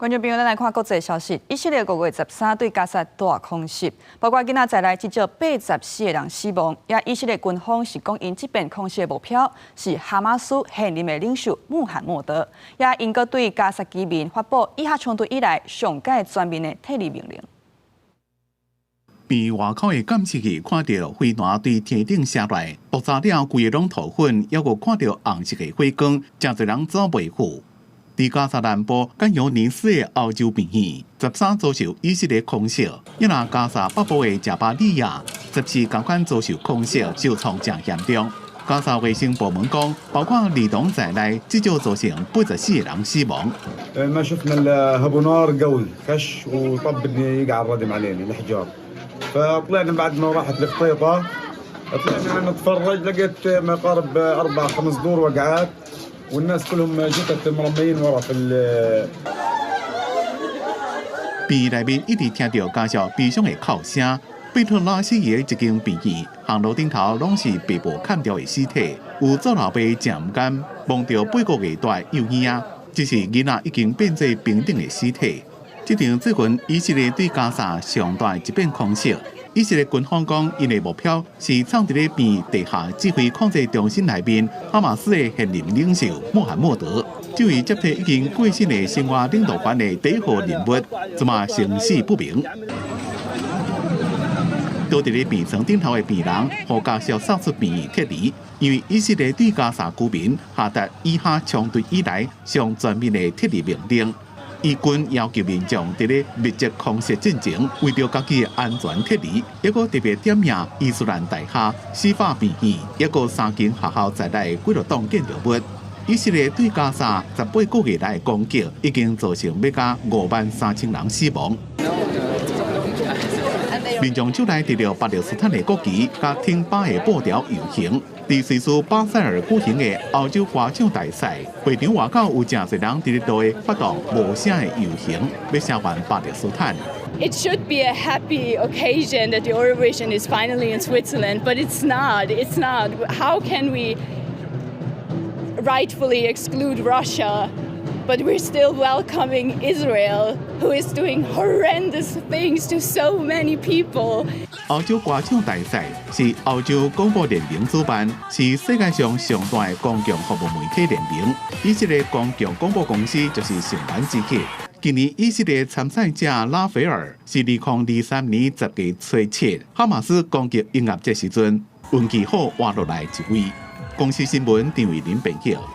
观众朋友，咱来看国际消息。以色列5月13对加沙大空袭，包括今仔载来至少84个人死亡。也以色列军方是讲，因这边空袭的目标是哈马斯现任的领袖穆罕默德，也因个对加沙居民发布以哈冲突以来上届全面的撤离命令。被外口的监视器看到飞弹对天顶射来，爆炸了规个拢土粉，还有看到红色的火光，真侪人走袂赴。在加沙南部甘尤尼斯的欧洲边缘，13遭受以色列空袭；一那加沙北部的加巴利亚，14同款遭受空袭，受创正严重。加沙卫生部门讲，包括儿童在内，至少造成84个人死亡。ما شفنا هبو نار قوي كش وطب يقع الردم علينا الحجار فطلعنا بعد ما راحت الخطيطه طلعنا نتفرج لقيت ما يقارب 4-5 دور وقعات والناس كلهم جثث مرميين ورا في 病院内面一直听到家属悲伤的哭声。贝特拉西的一间病院，巷路顶头拢是被捕砍掉的尸体，有走老爸正唔甘望到8个月大幼婴，只是囡仔已经变做平等的尸体。这场最近以色列对加沙上大一遍空袭，以色列军方讲，因的目标是藏伫咧边地下指挥控制中心内面哈马斯的现任领袖穆罕默德。这位接替已经过身的生活领导权的第一号人物，怎么生死不明？倒伫咧病床顶头的病人，互家属送出病院撤离，因为以色列对加沙居民下达以哈冲突以来上全面的撤离命令。以军要求民众伫咧密集空袭进前，为着家己的安全撤离，还佫特别点名伊斯兰大厦、司法病院，还佫3间学校在内几落栋建筑物。以色列对加沙18个月来的攻击，已经造成要甲53000人死亡。民众手内提着巴勒斯坦的国旗，甲挺巴的布条游行。在瑞士巴塞尔举行的欧洲歌唱大赛，会场外口有真侪人伫咧路的发动无声的游行，要声援巴勒斯坦。It should be a happy occasion that the Eurovision is finally in Switzerland, but it's not. It's not. How can we rightfully exclude Russia, but we're still welcoming Israel, who is doing horrendous things to so many people? 欧洲歌唱大赛是欧洲广播联盟主办，是世界上上大的公共服务媒体联盟。以色列公共广播公司就是成员之一。今年以色列参赛者拉斐尔是2023年10月7日哈马斯攻击音乐节时阵运气好活落来一位。公司新闻张伟林报道。